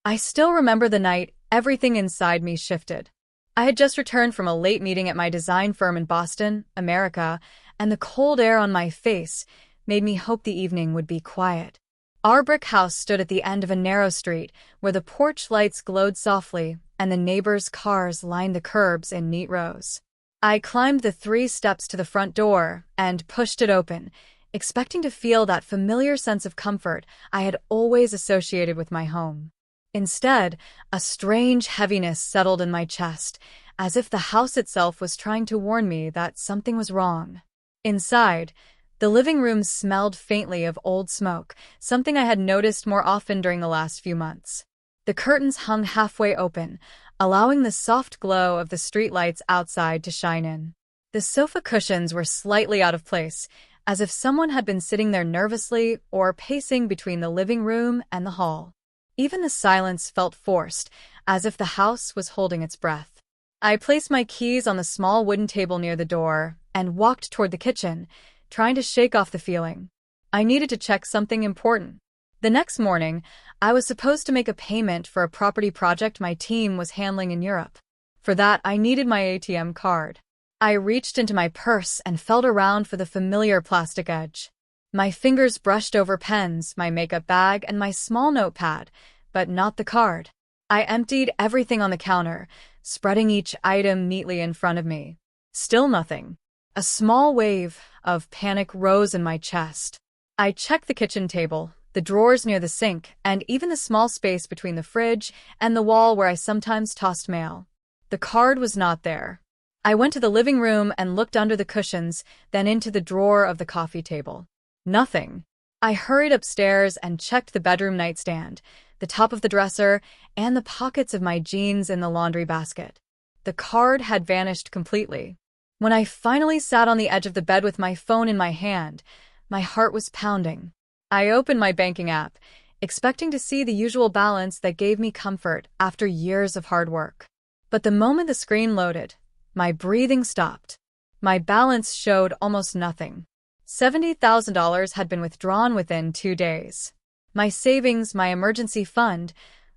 I still remember the night everything inside me shifted. I had just returned from a late meeting at my design firm in Boston, America, and the cold air on my face made me hope the evening would be quiet. Our brick house stood at the end of a narrow street where the porch lights glowed softly and the neighbors' cars lined the curbs in neat rows. I climbed the 3 steps to the front door and pushed it open, expecting to feel that familiar sense of comfort I had always associated with my home. Instead, a strange heaviness settled in my chest, as if the house itself was trying to warn me that something was wrong. Inside, the living room smelled faintly of old smoke, something I had noticed more often during the last few months. The curtains hung halfway open, allowing the soft glow of the streetlights outside to shine in. The sofa cushions were slightly out of place, as if someone had been sitting there nervously or pacing between the living room and the hall. Even the silence felt forced, as if the house was holding its breath. I placed my keys on the small wooden table near the door and walked toward the kitchen, trying to shake off the feeling. I needed to check something important. The next morning, I was supposed to make a payment for a property project my team was handling in Europe. For that, I needed my ATM card. I reached into my purse and felt around for the familiar plastic edge. My fingers brushed over pens, my makeup bag, and my small notepad, but not the card. I emptied everything on the counter, spreading each item neatly in front of me. Still nothing. A small wave of panic rose in my chest. I checked the kitchen table, the drawers near the sink, and even the small space between the fridge and the wall where I sometimes tossed mail. The card was not there. I went to the living room and looked under the cushions, then into the drawer of the coffee table. Nothing. I hurried upstairs and checked the bedroom nightstand, the top of the dresser, and the pockets of my jeans in the laundry basket. The card had vanished completely. When I finally sat on the edge of the bed with my phone in my hand, my heart was pounding. I opened my banking app, expecting to see the usual balance that gave me comfort after years of hard work. But the moment the screen loaded, my breathing stopped. My balance showed almost nothing. $70,000 had been withdrawn within 2 days. My savings, my emergency fund,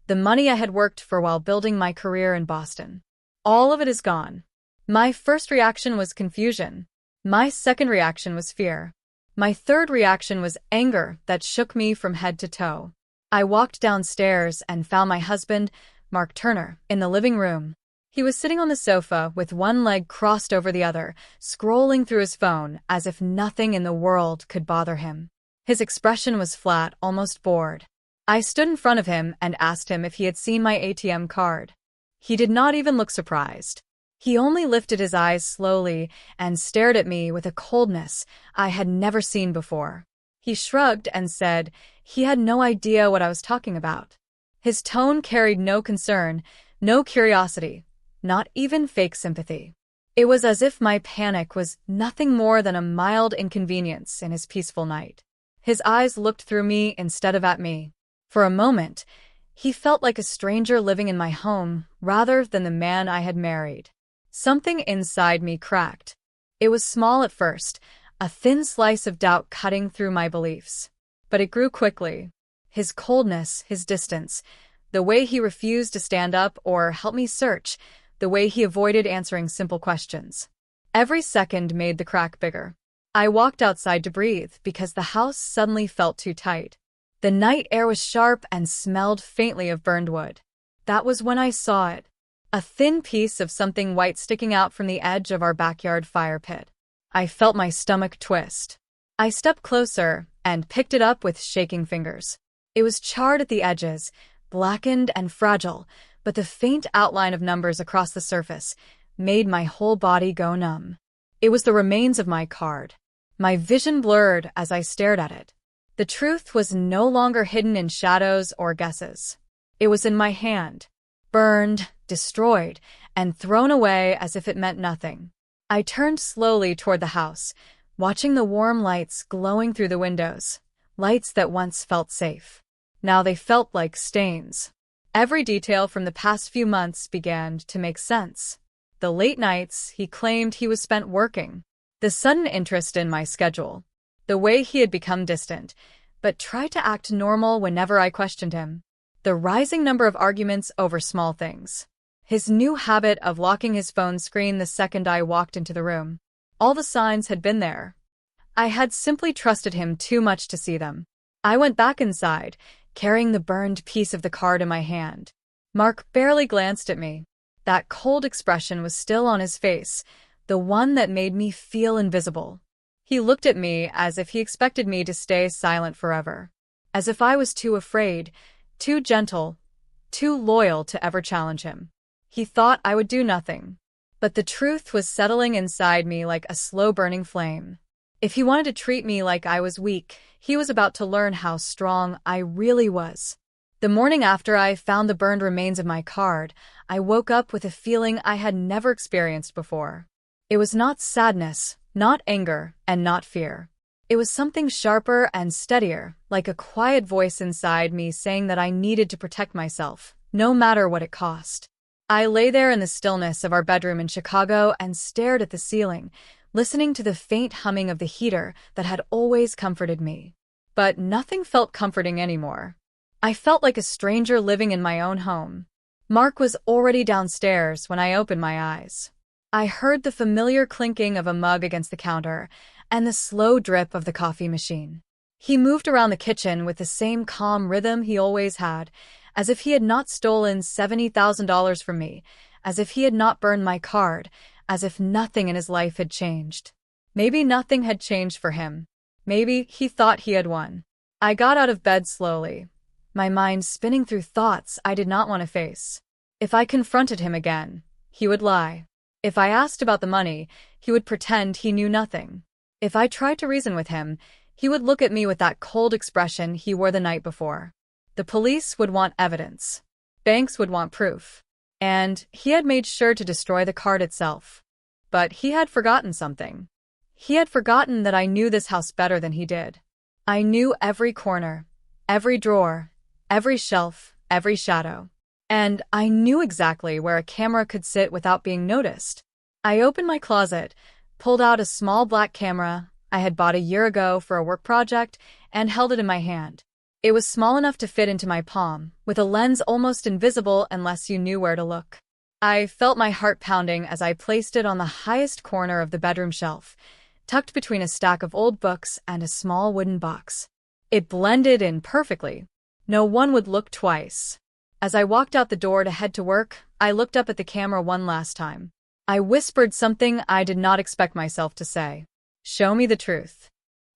the money I had worked for while building my career in Boston. All of it is gone. My first reaction was confusion. My second reaction was fear. My third reaction was anger that shook me from head to toe. I walked downstairs and found my husband, Mark Turner, in the living room. He was sitting on the sofa with one leg crossed over the other, scrolling through his phone as if nothing in the world could bother him. His expression was flat, almost bored. I stood in front of him and asked him if he had seen my ATM card. He did not even look surprised. He only lifted his eyes slowly and stared at me with a coldness I had never seen before. He shrugged and said he had no idea what I was talking about. His tone carried no concern, no curiosity, not even fake sympathy. It was as if my panic was nothing more than a mild inconvenience in his peaceful night. His eyes looked through me instead of at me. For a moment, he felt like a stranger living in my home rather than the man I had married. Something inside me cracked. It was small at first, a thin slice of doubt cutting through my beliefs. But it grew quickly. His coldness, his distance, the way he refused to stand up or help me search, the way he avoided answering simple questions. Every second made the crack bigger. I walked outside to breathe because the house suddenly felt too tight. The night air was sharp and smelled faintly of burned wood. That was when I saw it. A thin piece of something white sticking out from the edge of our backyard fire pit. I felt my stomach twist. I stepped closer and picked it up with shaking fingers. It was charred at the edges, blackened and fragile, but the faint outline of numbers across the surface made my whole body go numb. It was the remains of my card. My vision blurred as I stared at it. The truth was no longer hidden in shadows or guesses. It was in my hand, burned, destroyed, and thrown away as if it meant nothing. I turned slowly toward the house, watching the warm lights glowing through the windows, lights that once felt safe. Now they felt like stains. Every detail from the past few months began to make sense. The late nights he claimed he was spent working, the sudden interest in my schedule, the way he had become distant, but tried to act normal whenever I questioned him. The rising number of arguments over small things. His new habit of locking his phone screen the second I walked into the room. All the signs had been there. I had simply trusted him too much to see them. I went back inside, carrying the burned piece of the card in my hand. Mark barely glanced at me. That cold expression was still on his face, the one that made me feel invisible. He looked at me as if he expected me to stay silent forever. As if I was too afraid, too gentle, too loyal to ever challenge him. He thought I would do nothing. But the truth was settling inside me like a slow-burning flame. If he wanted to treat me like I was weak, he was about to learn how strong I really was. The morning after I found the burned remains of my card, I woke up with a feeling I had never experienced before. It was not sadness, not anger, and not fear. It was something sharper and steadier, like a quiet voice inside me saying that I needed to protect myself, no matter what it cost. I lay there in the stillness of our bedroom in Chicago and stared at the ceiling, listening to the faint humming of the heater that had always comforted me. But nothing felt comforting anymore. I felt like a stranger living in my own home. Mark was already downstairs when I opened my eyes. I heard the familiar clinking of a mug against the counter and the slow drip of the coffee machine. He moved around the kitchen with the same calm rhythm he always had, as if he had not stolen $70,000 from me, as if he had not burned my card, as if nothing in his life had changed. Maybe nothing had changed for him. Maybe he thought he had won. I got out of bed slowly, my mind spinning through thoughts I did not want to face. If I confronted him again, he would lie. If I asked about the money, he would pretend he knew nothing. If I tried to reason with him, he would look at me with that cold expression he wore the night before. The police would want evidence. Banks would want proof. And he had made sure to destroy the card itself. But he had forgotten something. He had forgotten that I knew this house better than he did. I knew every corner, every drawer, every shelf, every shadow. And I knew exactly where a camera could sit without being noticed. I opened my closet, pulled out a small black camera I had bought a year ago for a work project, and held it in my hand. It was small enough to fit into my palm, with a lens almost invisible unless you knew where to look. I felt my heart pounding as I placed it on the highest corner of the bedroom shelf, tucked between a stack of old books and a small wooden box. It blended in perfectly. No one would look twice. As I walked out the door to head to work, I looked up at the camera one last time. I whispered something I did not expect myself to say. Show me the truth.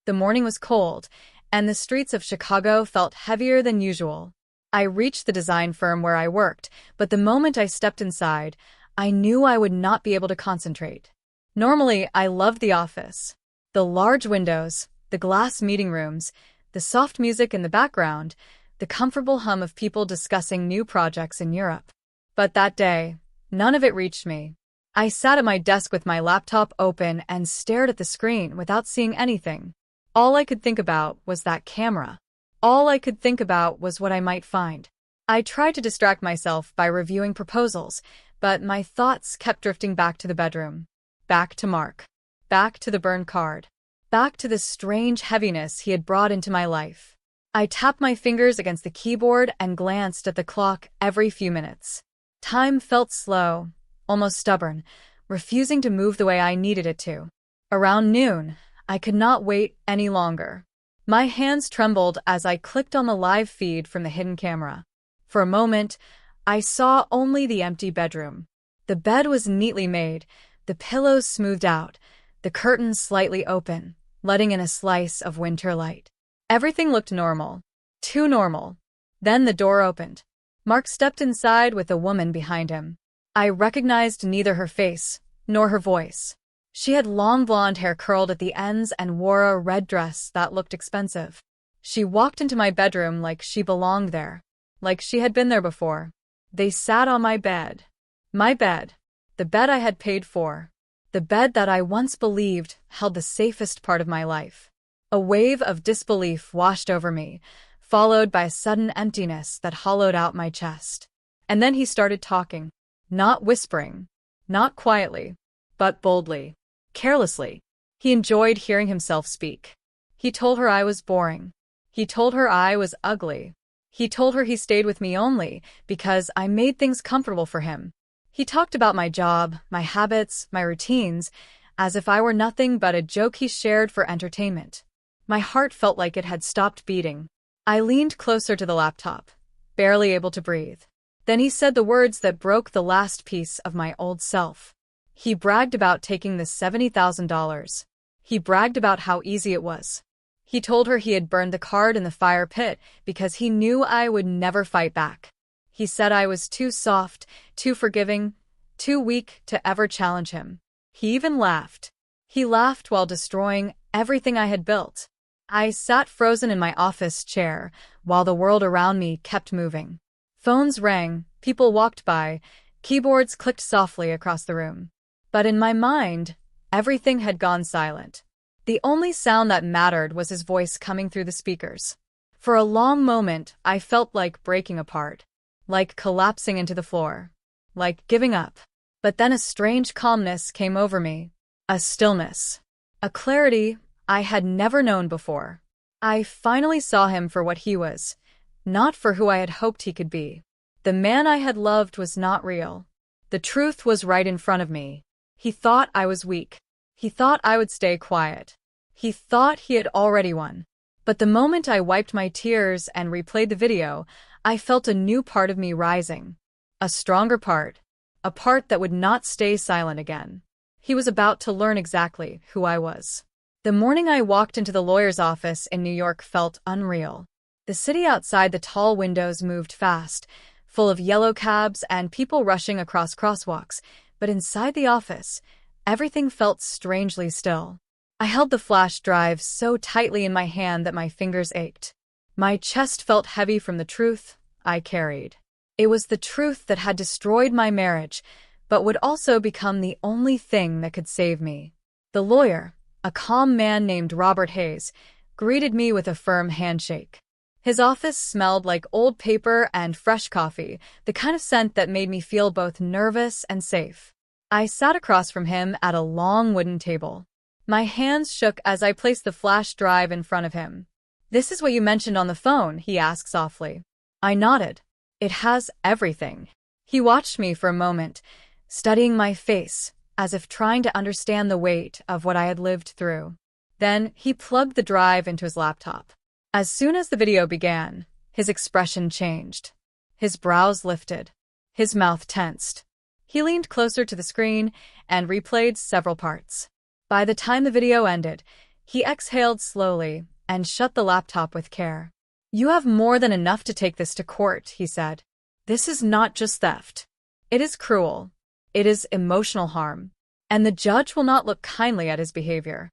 The morning was cold, and the streets of Chicago felt heavier than usual. I reached the design firm where I worked, but the moment I stepped inside, I knew I would not be able to concentrate. Normally, I loved the office. The large windows, the glass meeting rooms, the soft music in the background, the comfortable hum of people discussing new projects in Europe. But that day, none of it reached me. I sat at my desk with my laptop open and stared at the screen without seeing anything. All I could think about was that camera. All I could think about was what I might find. I tried to distract myself by reviewing proposals, but my thoughts kept drifting back to the bedroom. Back to Mark. Back to the burned card. Back to the strange heaviness he had brought into my life. I tapped my fingers against the keyboard and glanced at the clock every few minutes. Time felt slow, almost stubborn, refusing to move the way I needed it to. Around noon, I could not wait any longer. My hands trembled as I clicked on the live feed from the hidden camera. For a moment, I saw only the empty bedroom. The bed was neatly made, the pillows smoothed out, the curtains slightly open, letting in a slice of winter light. Everything looked normal. Too normal. Then the door opened. Mark stepped inside with a woman behind him. I recognized neither her face nor her voice. She had long blonde hair curled at the ends and wore a red dress that looked expensive. She walked into my bedroom like she belonged there, like she had been there before. They sat on my bed. My bed. The bed I had paid for. The bed that I once believed held the safest part of my life. A wave of disbelief washed over me, followed by a sudden emptiness that hollowed out my chest. And then he started talking. Not whispering. Not quietly. But boldly. Carelessly. He enjoyed hearing himself speak. He told her I was boring. He told her I was ugly. He told her he stayed with me only because I made things comfortable for him. He talked about my job, my habits, my routines, as if I were nothing but a joke he shared for entertainment. My heart felt like it had stopped beating. I leaned closer to the laptop, barely able to breathe. Then he said the words that broke the last piece of my old self. He bragged about taking the $70,000. He bragged about how easy it was. He told her he had burned the card in the fire pit because he knew I would never fight back. He said I was too soft, too forgiving, too weak to ever challenge him. He even laughed. He laughed while destroying everything I had built. I sat frozen in my office chair while the world around me kept moving. Phones rang, people walked by, keyboards clicked softly across the room. But in my mind, everything had gone silent. The only sound that mattered was his voice coming through the speakers. For a long moment, I felt like breaking apart, like collapsing into the floor, like giving up. But then a strange calmness came over me, a stillness, a clarity I had never known before. I finally saw him for what he was, not for who I had hoped he could be. The man I had loved was not real. The truth was right in front of me. He thought I was weak. He thought I would stay quiet. He thought he had already won. But the moment I wiped my tears and replayed the video, I felt a new part of me rising. A stronger part. A part that would not stay silent again. He was about to learn exactly who I was. The morning I walked into the lawyer's office in New York felt unreal. The city outside the tall windows moved fast, full of yellow cabs and people rushing across crosswalks, but inside the office, everything felt strangely still. I held the flash drive so tightly in my hand that my fingers ached. My chest felt heavy from the truth I carried. It was the truth that had destroyed my marriage, but would also become the only thing that could save me. The lawyer, a calm man named Robert Hayes, greeted me with a firm handshake. His office smelled like old paper and fresh coffee, the kind of scent that made me feel both nervous and safe. I sat across from him at a long wooden table. My hands shook as I placed the flash drive in front of him. "This is what you mentioned on the phone," he asked softly. I nodded. "It has everything." He watched me for a moment, studying my face, as if trying to understand the weight of what I had lived through. Then he plugged the drive into his laptop. As soon as the video began, his expression changed. His brows lifted. His mouth tensed. He leaned closer to the screen and replayed several parts. By the time the video ended, he exhaled slowly and shut the laptop with care. "You have more than enough to take this to court," he said. "This is not just theft. It is cruel. It is emotional harm. And the judge will not look kindly at his behavior."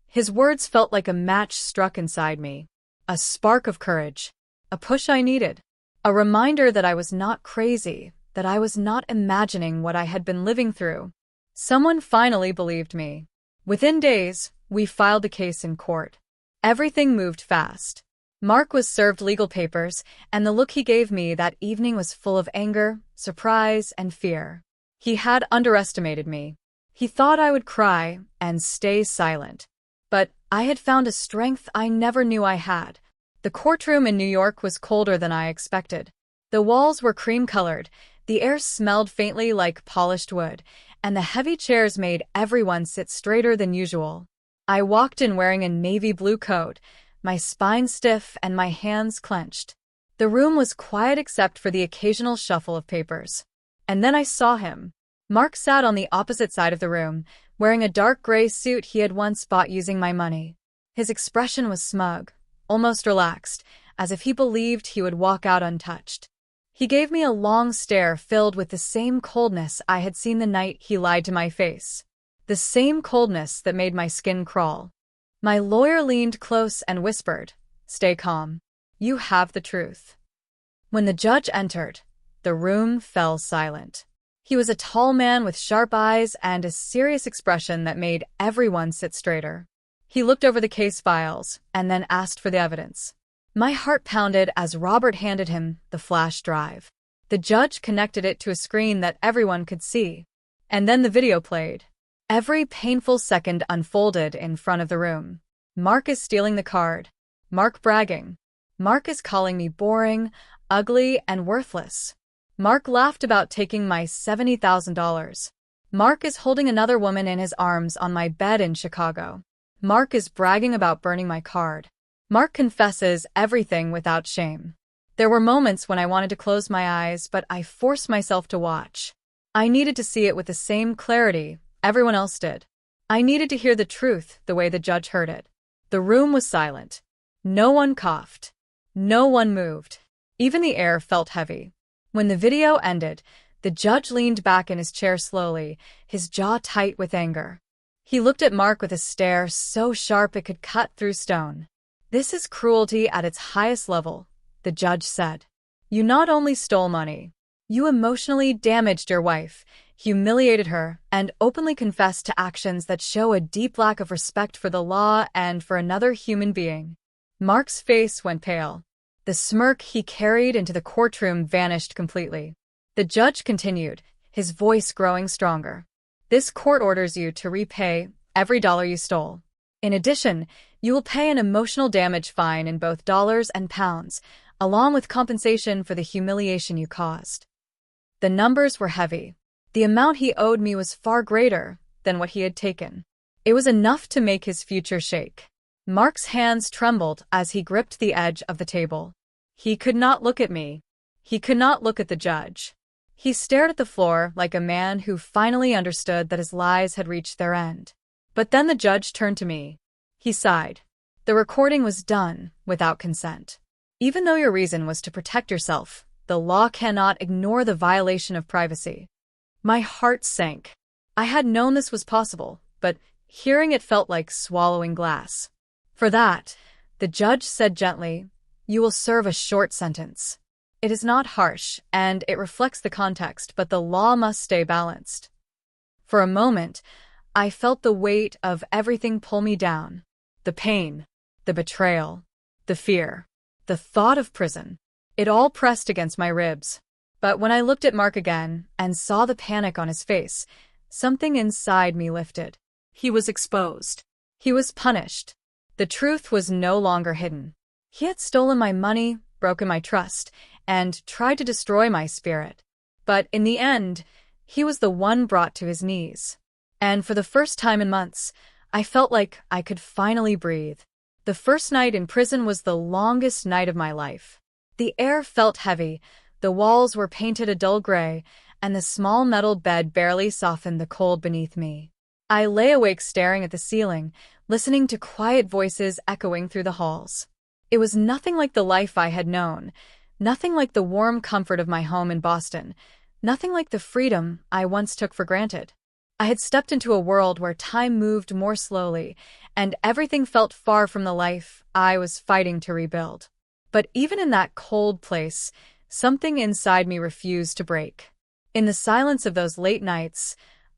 His words felt like a match struck inside me. A spark of courage. A push I needed. A reminder that I was not crazy, that I was not imagining what I had been living through. Someone finally believed me. Within days, we filed the case in court. Everything moved fast. Mark was served legal papers, and the look he gave me that evening was full of anger, surprise, and fear. He had underestimated me. He thought I would cry and stay silent. But I had found a strength I never knew I had. The courtroom in New York was colder than I expected. The walls were cream-colored, the air smelled faintly like polished wood, and the heavy chairs made everyone sit straighter than usual. I walked in wearing a navy blue coat, my spine stiff and my hands clenched. The room was quiet except for the occasional shuffle of papers. And then I saw him. Mark sat on the opposite side of the room, wearing a dark gray suit he had once bought using my money. His expression was smug, almost relaxed, as if he believed he would walk out untouched. He gave me a long stare filled with the same coldness I had seen the night he lied to my face. The same coldness that made my skin crawl. My lawyer leaned close and whispered, "Stay calm. You have the truth." When the judge entered, the room fell silent. He was a tall man with sharp eyes and a serious expression that made everyone sit straighter. He looked over the case files and then asked for the evidence. My heart pounded as Robert handed him the flash drive. The judge connected it to a screen that everyone could see. And then the video played. Every painful second unfolded in front of the room. Mark is stealing the card. Mark bragging. Mark is calling me boring, ugly, and worthless. Mark laughed about taking my $70,000. Mark is holding another woman in his arms on my bed in Chicago. Mark is bragging about burning my card. Mark confesses everything without shame. There were moments when I wanted to close my eyes, but I forced myself to watch. I needed to see it with the same clarity everyone else did. I needed to hear the truth the way the judge heard it. The room was silent. No one coughed. No one moved. Even the air felt heavy. When the video ended, the judge leaned back in his chair slowly, his jaw tight with anger. He looked at Mark with a stare so sharp it could cut through stone. "This is cruelty at its highest level," the judge said. "You not only stole money, you emotionally damaged your wife, humiliated her, and openly confessed to actions that show a deep lack of respect for the law and for another human being." Mark's face went pale. The smirk he carried into the courtroom vanished completely. The judge continued, his voice growing stronger. "This court orders you to repay every dollar you stole. In addition, you will pay an emotional damage fine in both dollars and pounds, along with compensation for the humiliation you caused." The numbers were heavy. The amount he owed me was far greater than what he had taken. It was enough to make his future shake. Mark's hands trembled as he gripped the edge of the table. He could not look at me. He could not look at the judge. He stared at the floor like a man who finally understood that his lies had reached their end. But then the judge turned to me. He sighed. "The recording was done without consent. Even though your reason was to protect yourself, the law cannot ignore the violation of privacy." My heart sank. I had known this was possible, but hearing it felt like swallowing glass. "For that," the judge said gently, "you will serve a short sentence. It is not harsh, and it reflects the context, but the law must stay balanced." For a moment, I felt the weight of everything pull me down. The pain, the betrayal, the fear, the thought of prison. It all pressed against my ribs. But when I looked at Mark again and saw the panic on his face, something inside me lifted. He was exposed. He was punished. The truth was no longer hidden. He had stolen my money, broken my trust, and tried to destroy my spirit. But in the end, he was the one brought to his knees. And for the first time in months, I felt like I could finally breathe. The first night in prison was the longest night of my life. The air felt heavy, the walls were painted a dull gray, and the small metal bed barely softened the cold beneath me. I lay awake staring at the ceiling, listening to quiet voices echoing through the halls. It was nothing like the life I had known, nothing like the warm comfort of my home in Boston, nothing like the freedom I once took for granted. I had stepped into a world where time moved more slowly, and everything felt far from the life I was fighting to rebuild. But even in that cold place, something inside me refused to break. In the silence of those late nights,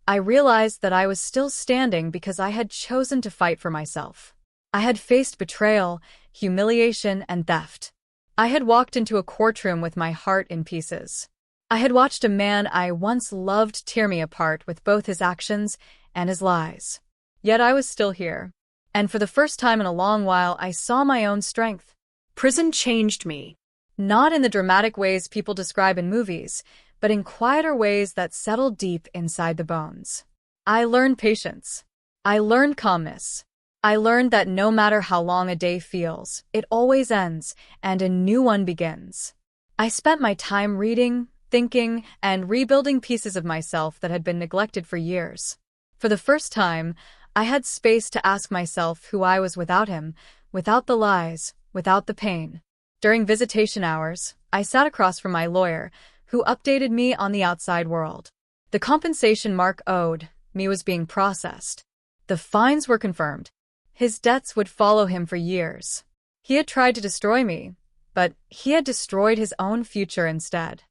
I realized that I was still standing because I had chosen to fight for myself. I had faced betrayal, humiliation, and theft. I had walked into a courtroom with my heart in pieces. I had watched a man I once loved tear me apart with both his actions and his lies. Yet I was still here. And for the first time in a long while, I saw my own strength. Prison changed me. Not in the dramatic ways people describe in movies, but in quieter ways that settle deep inside the bones. I learned patience. I learned calmness. I learned that no matter how long a day feels, it always ends, and a new one begins. I spent my time reading, thinking, and rebuilding pieces of myself that had been neglected for years. For the first time, I had space to ask myself who I was without him, without the lies, without the pain. During visitation hours, I sat across from my lawyer, who updated me on the outside world. The compensation Mark owed me was being processed. The fines were confirmed. His debts would follow him for years. He had tried to destroy me, but he had destroyed his own future instead.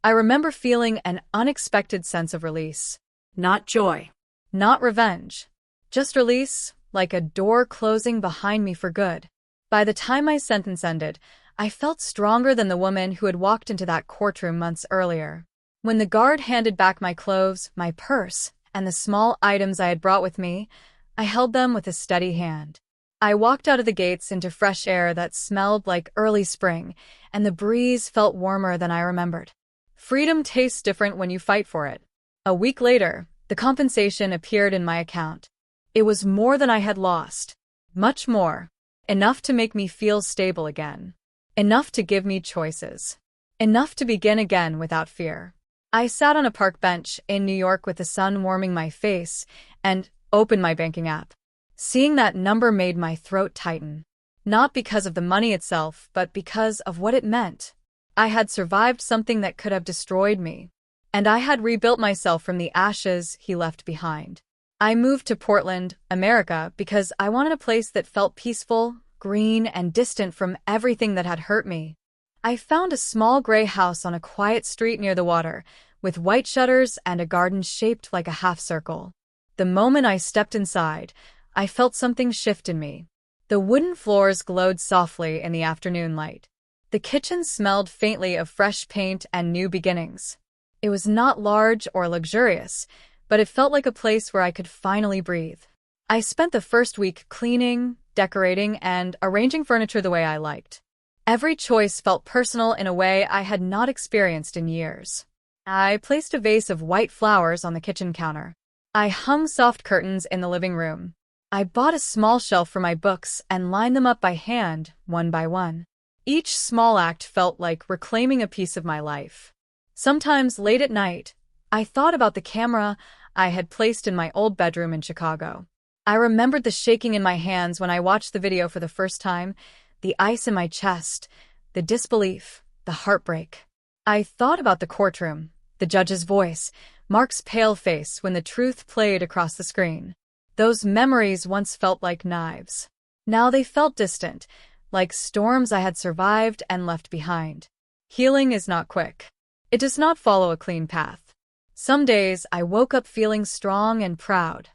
I remember feeling an unexpected sense of release. Not joy. Not revenge. Just release, like a door closing behind me for good. By the time my sentence ended, I felt stronger than the woman who had walked into that courtroom months earlier. When the guard handed back my clothes, my purse, and the small items I had brought with me, I held them with a steady hand. I walked out of the gates into fresh air that smelled like early spring, and the breeze felt warmer than I remembered. Freedom tastes different when you fight for it. A week later, the compensation appeared in my account. It was more than I had lost. Much more. Enough to make me feel stable again. Enough to give me choices. Enough to begin again without fear. I sat on a park bench in New York with the sun warming my face and opened my banking app. Seeing that number made my throat tighten. Not because of the money itself, but because of what it meant. I had survived something that could have destroyed me. And I had rebuilt myself from the ashes he left behind. I moved to Portland, America, because I wanted a place that felt peaceful, green, and distant from everything that had hurt me. I found a small gray house on a quiet street near the water, with white shutters and a garden shaped like a half circle. The moment I stepped inside, I felt something shift in me. The wooden floors glowed softly in the afternoon light. The kitchen smelled faintly of fresh paint and new beginnings. It was not large or luxurious, but it felt like a place where I could finally breathe. I spent the first week cleaning, decorating, and arranging furniture the way I liked. Every choice felt personal in a way I had not experienced in years. I placed a vase of white flowers on the kitchen counter. I hung soft curtains in the living room. I bought a small shelf for my books and lined them up by hand, one by one. Each small act felt like reclaiming a piece of my life. Sometimes late at night, I thought about the camera I had placed in my old bedroom in Chicago. I remembered the shaking in my hands when I watched the video for the first time, the ice in my chest, the disbelief, the heartbreak. I thought about the courtroom, the judge's voice, Mark's pale face when the truth played across the screen. Those memories once felt like knives. Now they felt distant, like storms I had survived and left behind. Healing is not quick. It does not follow a clean path. Some days I woke up feeling strong and proud.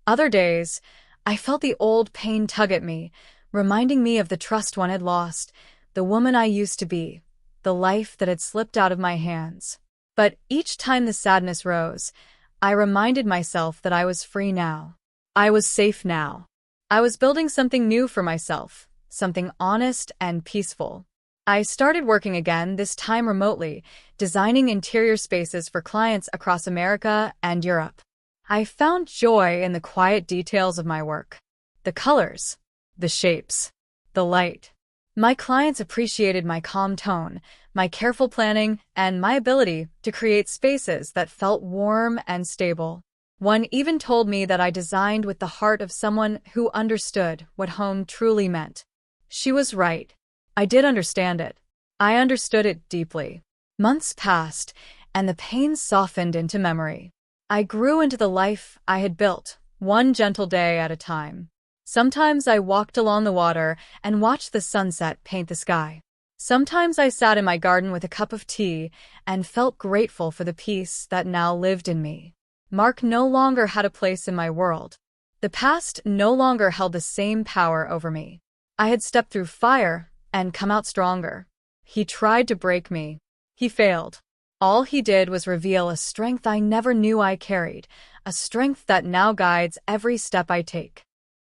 Other days, I felt the old pain tug at me, reminding me of the trust one had lost, the woman I used to be, the life that had slipped out of my hands. But each time the sadness rose, I reminded myself that I was free now. I was safe now. I was building something new for myself, something honest and peaceful. I started working again, this time remotely, designing interior spaces for clients across America and Europe. I found joy in the quiet details of my work. The colors, the shapes, the light. My clients appreciated my calm tone, my careful planning, and my ability to create spaces that felt warm and stable. One even told me that I designed with the heart of someone who understood what home truly meant. She was right. I did understand it. I understood it deeply. Months passed, and the pain softened into memory. I grew into the life I had built, one gentle day at a time. Sometimes I walked along the water and watched the sunset paint the sky. Sometimes I sat in my garden with a cup of tea and felt grateful for the peace that now lived in me. Mark no longer had a place in my world. The past no longer held the same power over me. I had stepped through fire and come out stronger. He tried to break me. He failed. All he did was reveal a strength I never knew I carried, a strength that now guides every step I take.